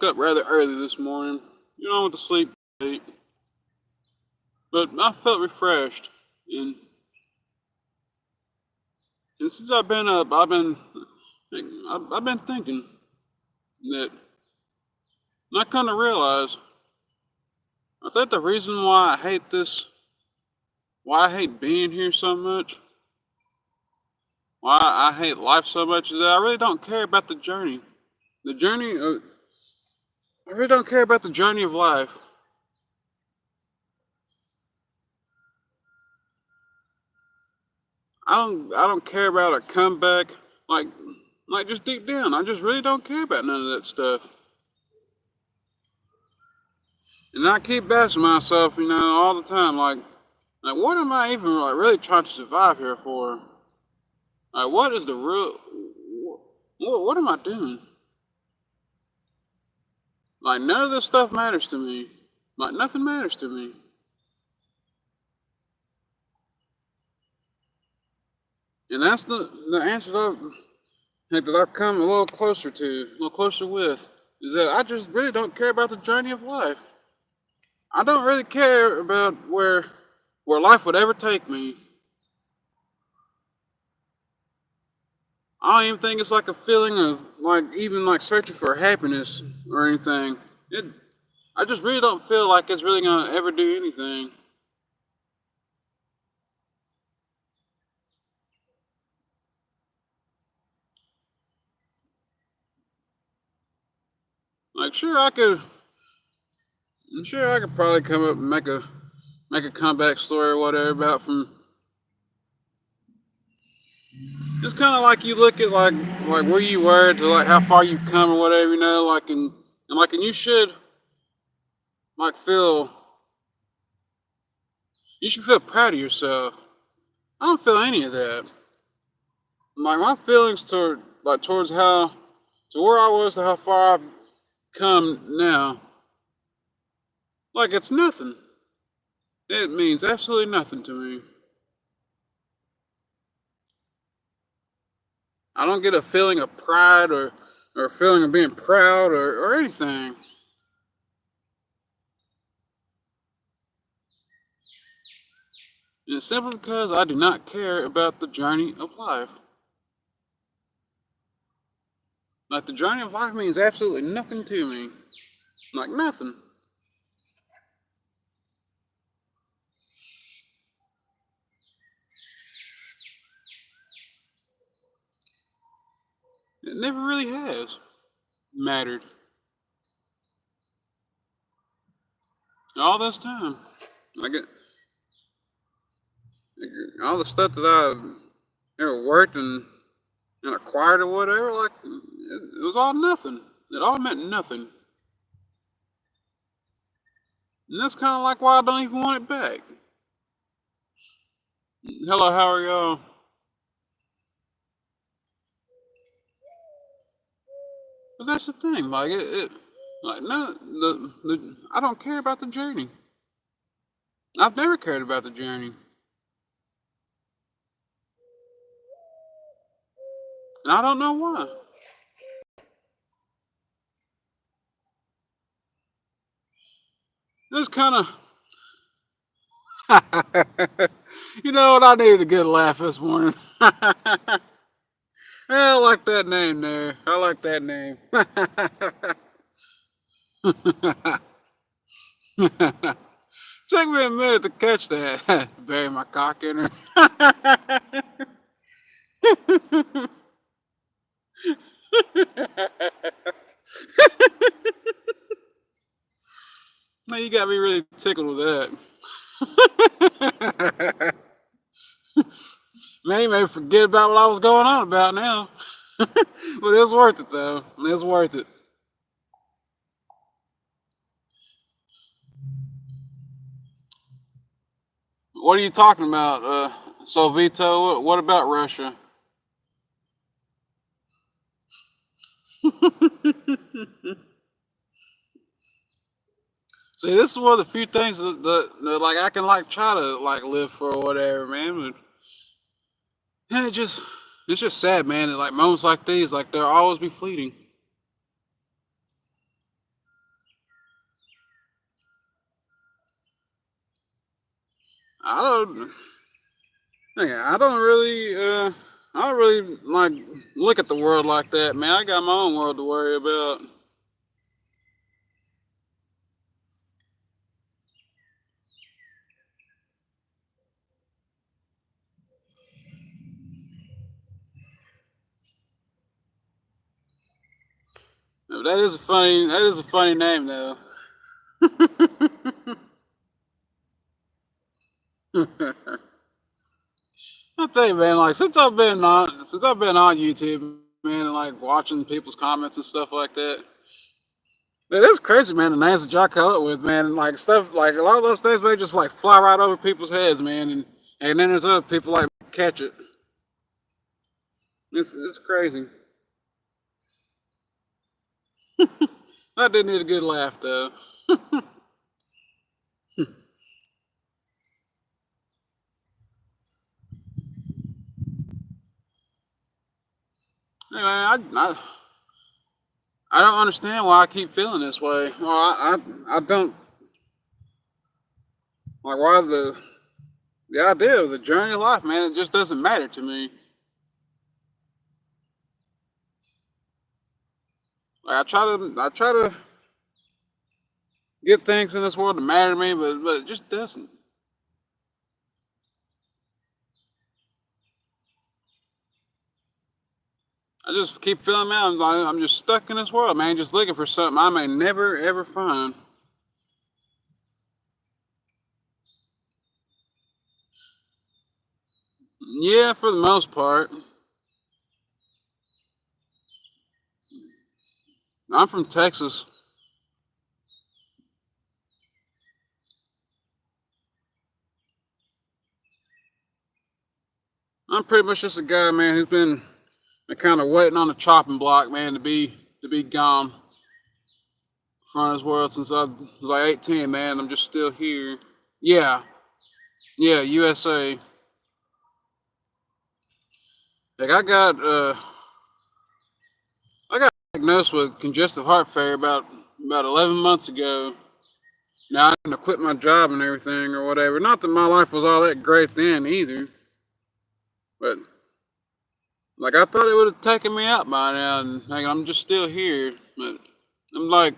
up rather early this morning. I went to sleep late, but I felt refreshed. And, and since I've been up, I've been thinking that, and I come to realize, I think the reason why why I hate being here so much, why I hate life so much, is that I really don't care about the journey. The journey, I really don't care about the journey of life. I don't care about a comeback. Like, like just deep down, I just really don't care about none of that stuff. And I keep asking myself, all the time, like what am I even like really trying to survive here for? Like, what is the real? What am I doing? Like, none of this stuff matters to me. Like, nothing matters to me. And that's the answer that I've come a little closer with, is that I just really don't care about the journey of life. I don't really care about where life would ever take me. I don't even think it's like a feeling of like even like searching for happiness or anything. I just really don't feel like it's really gonna ever do anything. Like, sure I could probably come up and make a comeback story or whatever about from. It's kind of like you look at like where you were to like how far you've come or whatever, and you should like feel you should feel proud of yourself. I don't feel any of that. Like, my feelings towards how to where I was to how far I've come now, like, it's nothing. It means absolutely nothing to me. I don't get a feeling of pride or a feeling of being proud or anything. And it's simply because I do not care about the journey of life. Like, the journey of life means absolutely nothing to me. Like, nothing. It never really has mattered. All this time. Like, all the stuff that I've ever worked and acquired or whatever, like, it was all nothing. It all meant nothing. And that's kind of like why I don't even want it back. Hello, how are y'all? But that's the thing, like, like, no, I don't care about the journey. I've never cared about the journey. And I don't know why. It's kind of, you know what, I needed a good laugh this morning. I like that name there. I like that name. Took me a minute to catch that. Bury my cock in her. Now you got me really tickled with that. Man, you may forget about what I was going on about now. But it was worth it though. It was worth it. What are you talking about? So Vito, what about Russia? See, this is one of the few things that like I can like try to like live for or whatever, man. But yeah, it's just sad, man. That like moments like these, like they'll always be fleeting. I don't. Yeah, I don't really like look at the world like that, man. I got my own world to worry about. That is a funny name though. I tell you, man, like since I've been on YouTube, man, and like watching people's comments and stuff like that. Man, it's crazy, man. The names that y'all come up with, man, and like stuff like a lot of those things, man, just like fly right over people's heads, man, and then there's other people like catch it. It's crazy. I did need a good laugh though. Anyway, I don't understand why I keep feeling this way. Well, I don't like why the idea of the journey of life, man. It just doesn't matter to me. Like I try to get things in this world to matter to me, but it just doesn't. I just keep feeling, man. I'm just stuck in this world, man. Just looking for something I may never ever find. Yeah, for the most part. I'm from Texas. I'm pretty much just a guy, man, who's been kind of waiting on the chopping block, man, to be gone from this world since I was like 18, man. I'm just still here. Yeah, yeah, USA. Like I got diagnosed with congestive heart failure about 11 months ago. Now I had to quit my job and everything or whatever. Not that my life was all that great then either, but like I thought it would have taken me out by now, and like I'm just still here. But I'm like,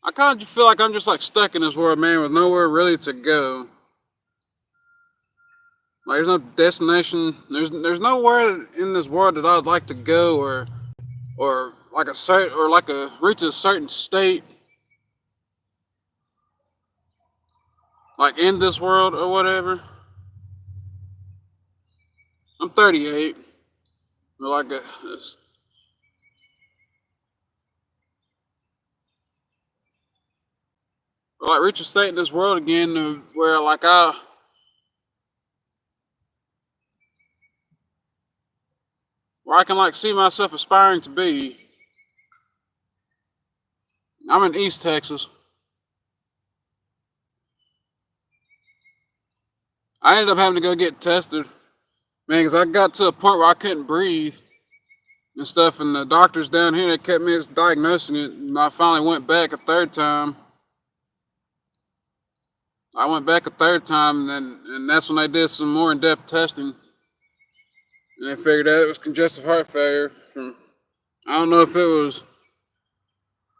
I kind of just feel like I'm just like stuck in this world, man, with nowhere really to go. Like there's no destination. There's nowhere in this world that I'd like to go or like a certain or like a reach a certain state like in this world or whatever. I'm 38. Or like or like reach a state in this world again where like where I can like see myself aspiring to be. I'm in East Texas. I ended up having to go get tested, man, because I got to a point where I couldn't breathe and stuff, and the doctors down here they kept me diagnosing it, and I finally went back a third time. I went back a third time, and that's when they did some more in-depth testing, and they figured out it was congestive heart failure. From I don't know if it was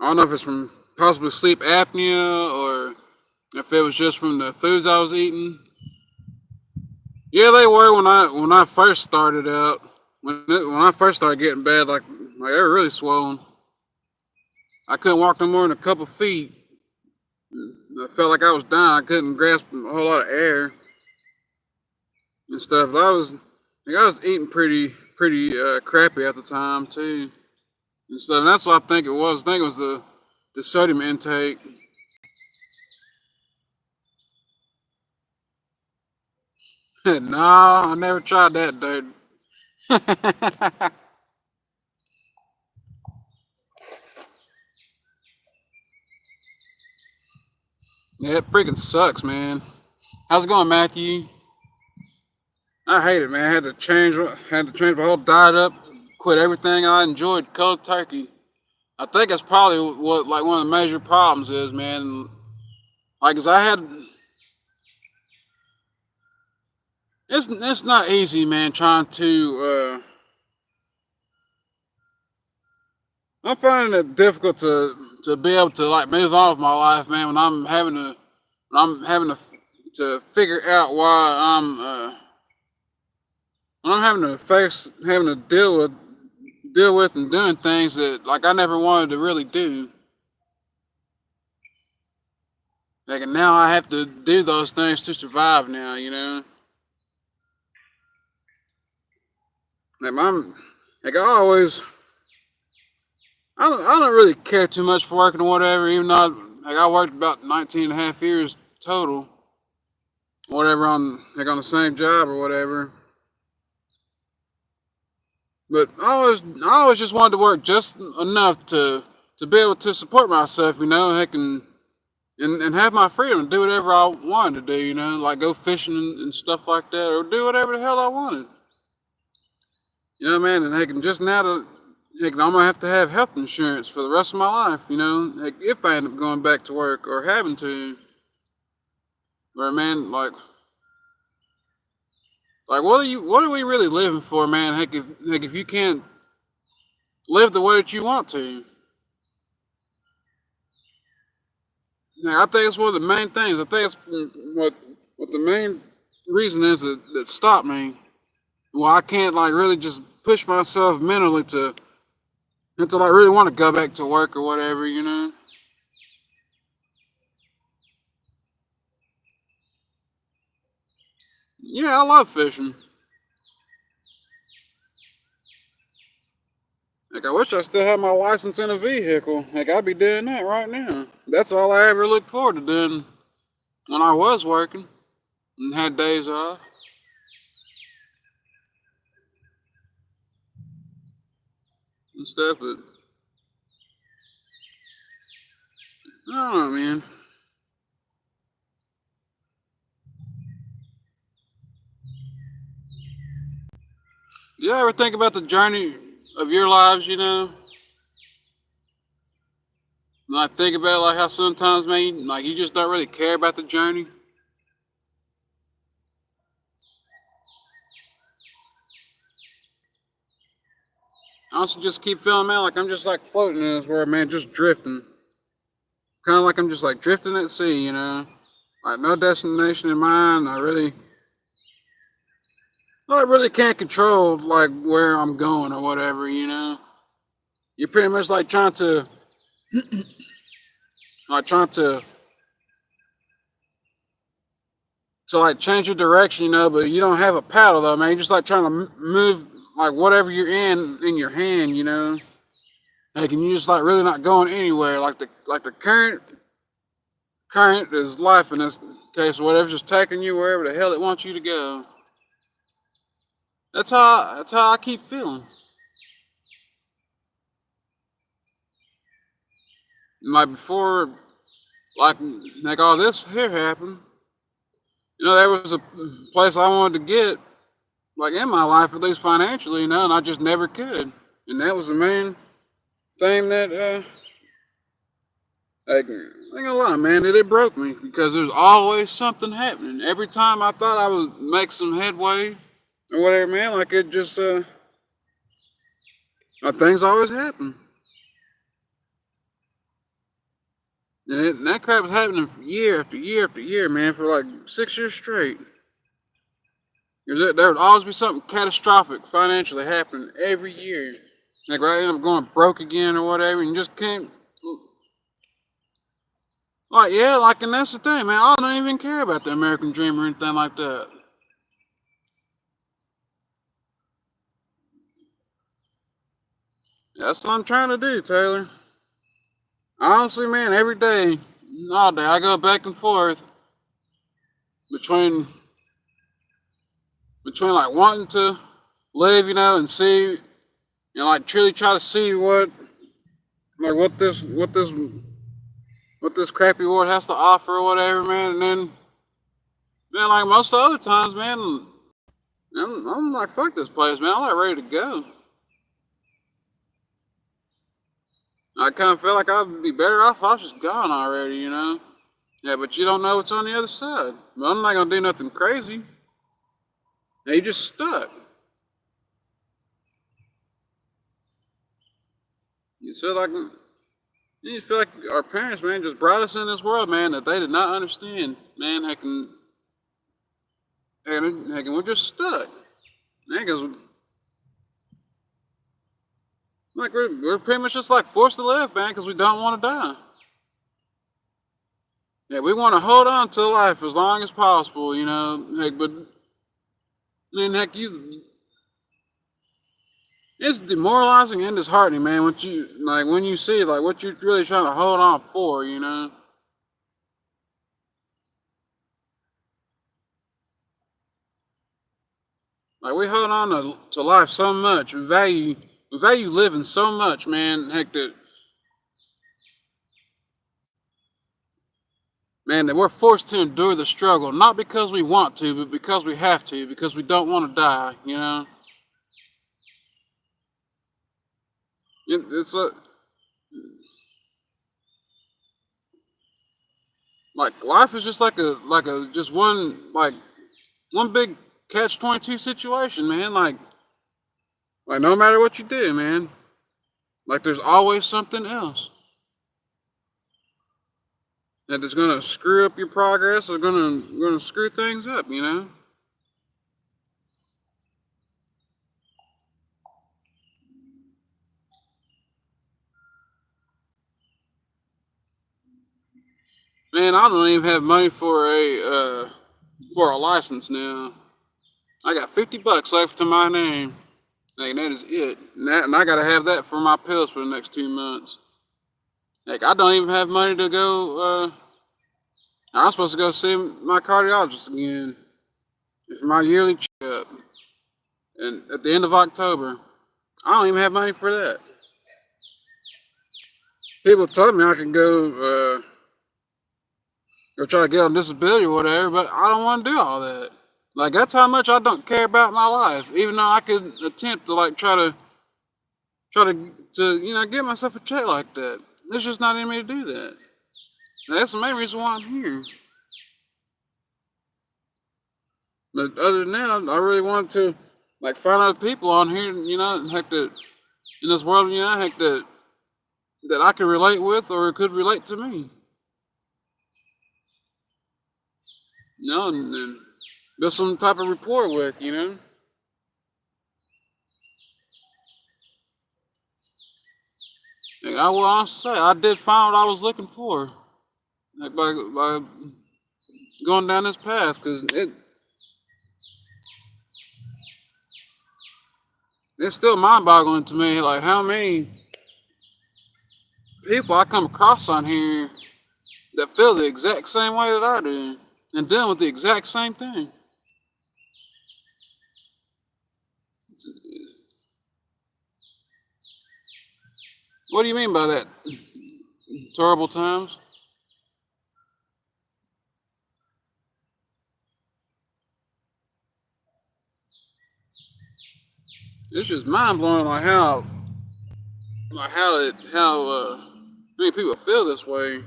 I don't know if it's from possibly sleep apnea or if it was just from the foods I was eating. Yeah, they were when I first started out. When I first started getting bad, like they were really swollen. I couldn't walk no more than a couple feet. I felt like I was dying. I couldn't grasp a whole lot of air and stuff. I was eating pretty crappy at the time too and stuff. And that's what I think it was. I think it was the sodium intake. Nah, I never tried that, dude. Yeah, it freaking sucks, man. How's it going, Matthew? I hate it, man. Had to change my whole diet up, quit everything I enjoyed cold turkey. I think that's probably what like one of the major problems is, man. Like, 'cause I had, it's not easy, man. Trying to, I'm finding it difficult to be able to like move on with my life, man. When I'm having to figure out why when I'm having to having to deal with and doing things that like I never wanted to really do. Like, and now I have to do those things to survive now, you know. Like I'm like I always I don't really care too much for working or whatever, even though I worked about 19 and a half years total, whatever, on the same job or whatever. But I always just wanted to work just enough to be able to support myself, you know, heck, and have my freedom to do whatever I wanted to do, you know, like go fishing and stuff like that, or do whatever the hell I wanted. You know, man, and heck, and just now heck, I'm gonna have to have health insurance for the rest of my life, you know, heck, if I end up going back to work or having to. Where, man, like what are we really living for, man? Heck, if you can't live the way that you want to. Yeah, I think it's one of the main things. I think it's what the main reason is that stopped me. Well, I can't like really just push myself mentally to like really want to go back to work or whatever, you know. Yeah, I love fishing. Like, I wish I still had my license in a vehicle. Like, I'd be doing that right now. That's all I ever looked forward to doing when I was working and had days off and stuff. But I don't know, man. Do you ever think about the journey of your lives, you know? And I think about like how sometimes, man, like you just don't really care about the journey. I also just keep feeling, man, like I'm just like floating in this world, man, just drifting. Kind of like I'm just like drifting at sea, you know? Like no destination in mind. I really can't control like where I'm going or whatever, you know? You're pretty much like trying to like change your direction, you know, but you don't have a paddle though, man. You're just like trying to move like whatever you're in your hand, you know. Like, and you just like really not going anywhere. Like the current is life in this case, or whatever's just taking you wherever the hell it wants you to go. That's how I keep feeling. And like before, like all this here happened, you know, there was a place I wanted to get like in my life, at least financially, you know, and I just never could. And that was the main thing that, like, I ain't gonna lie, man, it broke me because there's always something happening. Every time I thought I would make some headway or whatever, man, like it just, things always happen. And that crap was happening year after year after year, man, for like 6 years straight. There would always be something catastrophic financially happening every year. Like, I end up going broke again or whatever, and you just can't. Like, yeah, like, and that's the thing, man. I don't even care about the American dream or anything like that. That's what I'm trying to do, Taylor. Honestly, man, every day, all day, I go back and forth between like wanting to live, you know, and see, you know, like truly try to see like what this crappy world has to offer or whatever, man. And then, man, like most of the other times, man, I'm like, fuck this place, man. I'm like ready to go. I kind of feel like I'd be better off if I was just gone already, you know? Yeah, but you don't know what's on the other side. But I'm not gonna do nothing crazy. Yeah, you just stuck. You feel like you feel like our parents, man, just brought us in this world, man, that they did not understand. Man, heckin', we're just stuck. Man, cause like we're pretty much just like forced to live, man, cause we don't want to die. Yeah, we want to hold on to life as long as possible, you know. Heck, but then heck, it's demoralizing and disheartening, man. When you see like what you're really trying to hold on for, you know. Like we hold on to life so much. We value living so much, man. Heck, that we're forced to endure the struggle, not because we want to, but because we have to, because we don't want to die. You know. It's like life is just like a just one big catch 22 situation, man. Like no matter what you do, man, like there's always something else that is gonna screw up your progress or gonna screw things up, you know. Man, I don't even have money for a license now. I got $50 left to my name. Like that is it, and I gotta have that for my pills for the next 2 months. Like I don't even have money to go. I'm supposed to go see my cardiologist again for my yearly checkup, and at the end of October, I don't even have money for that. People told me I could go try to get on disability or whatever, but I don't want to do all that. Like that's how much I don't care about my life. Even though I could attempt to like try to get myself a check like that. It's just not in me to do that. And that's the main reason why I'm here. But other than that, I really want to like find other people on here, heck that in this world, heck that I could relate with or could relate to me. And build some type of rapport with, And I will honestly say I did find what I was looking for, like by going down this path, because it's still mind-boggling to me, like how many people I come across on here that feel the exact same way that I do and dealing with the exact same thing. What do you mean by that? Terrible times? It's just mind blowing, how many people feel this way.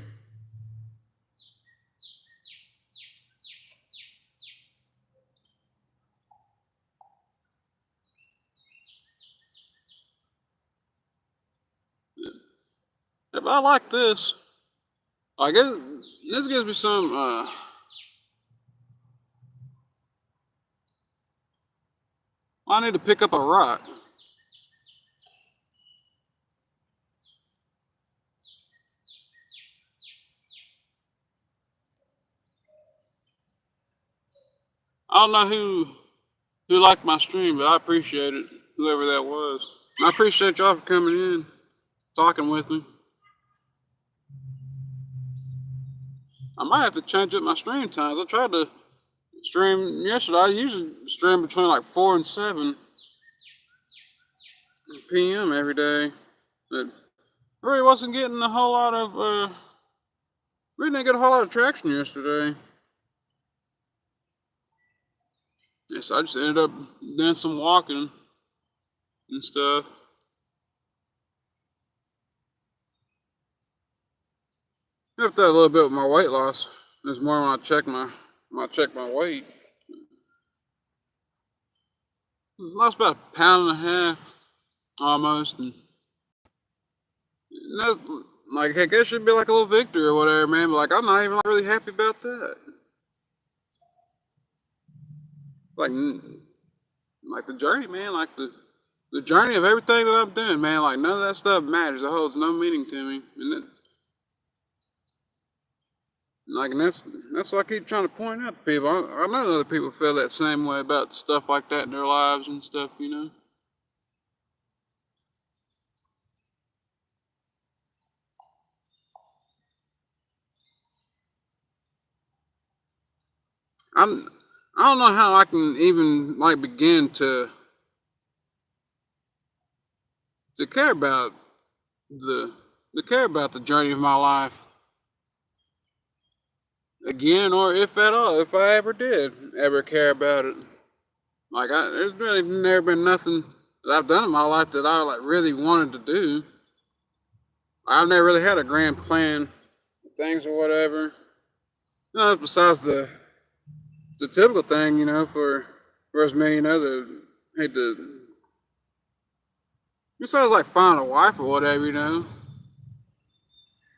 If I like this, I guess this gives me some. I need to pick up a rock. I don't know who liked my stream, but I appreciate it. Whoever that was. I appreciate y'all for coming in, talking with me. I might have to change up my stream times. I tried to stream yesterday. I usually stream between like 4 and 7 p.m. every day, but I really wasn't getting a whole lot of. We didn't get a whole lot of traction yesterday. Yes, I just ended up doing some walking and stuff. I've done a little bit with my weight loss. There's more when I check my weight. Lost about a pound and a half, almost, and that's like, heck, that should be like a little victory or whatever, man. But like, I'm not even like, really happy about that. Like the journey, man. Like the journey of everything that I'm doing, man. Like none of that stuff matters. It holds no meaning to me, and that's what I keep trying to point out to people. I know other people feel that same way about stuff like that in their lives and stuff, you know. I don't know how I can even like begin to care about the journey of my life again, or if at all, if I ever did ever care about it. Like there's really never been nothing that I've done in my life that I like really wanted to do. I've never really had a grand plan, things or whatever. You know, besides the typical thing, you know, for us men, you know, hate to, besides like find a wife or whatever, you know.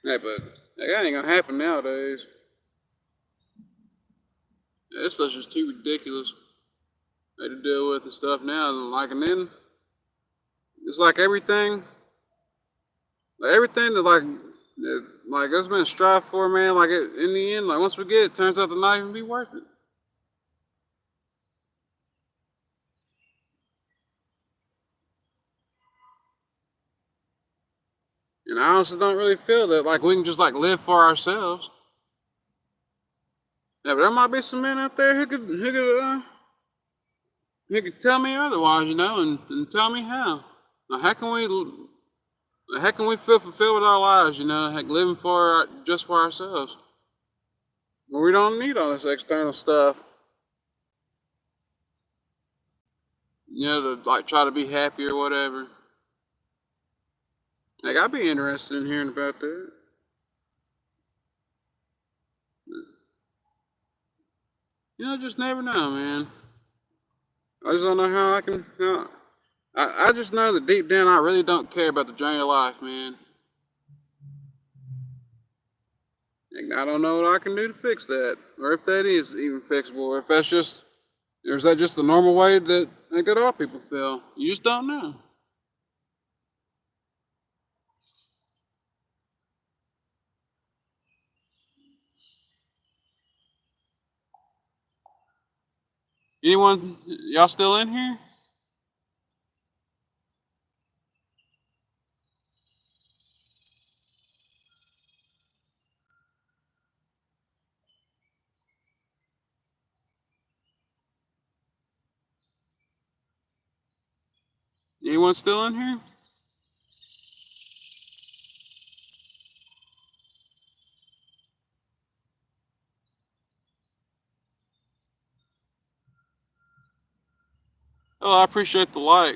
Yeah, but that ain't gonna happen nowadays. Yeah, this stuff's just too ridiculous to deal with and stuff now. And then it's like everything that us been strive for, man. Like in the end, like once we get it, turns out to not even be worth it. And I honestly don't really feel that like we can just like live for ourselves. Yeah, but there might be some men out there who could tell me otherwise, you know, and tell me how. Now, how can we feel fulfilled with our lives, you know, like living just for ourselves? Well, we don't need all this external stuff, you know, to like try to be happy or whatever. Like I'd be interested in hearing about that. You know, just never know, man. I just don't know how I can. I just know that deep down I really don't care about the journey of life, man. And I don't know what I can do to fix that, or if that is even fixable, or if that's just, or is that just the normal way that all people feel? You just don't know. Anyone, y'all still in here? Anyone still in here? Oh, I appreciate the like.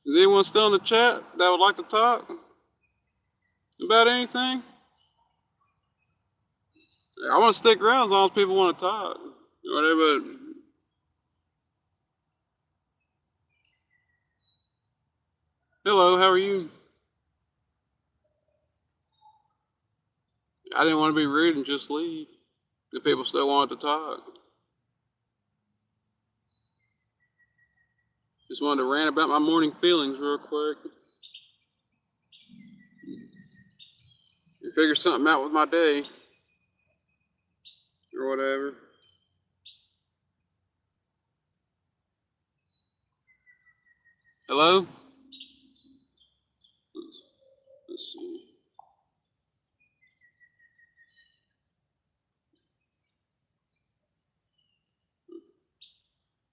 Is anyone still in the chat that would like to talk about anything? I want to stick around as long as people want to talk. Whatever. Hello, how are you? I didn't want to be rude and just leave if people still wanted to talk. Just wanted to rant about my morning feelings real quick. And figure something out with my day. Or whatever. Hello? Let's see.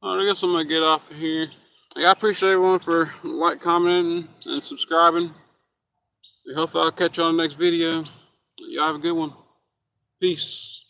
Alright, I guess I'm gonna get off of here. I appreciate everyone for like, commenting, and subscribing. Hopefully I'll catch you on the next video. Y'all have a good one. Peace.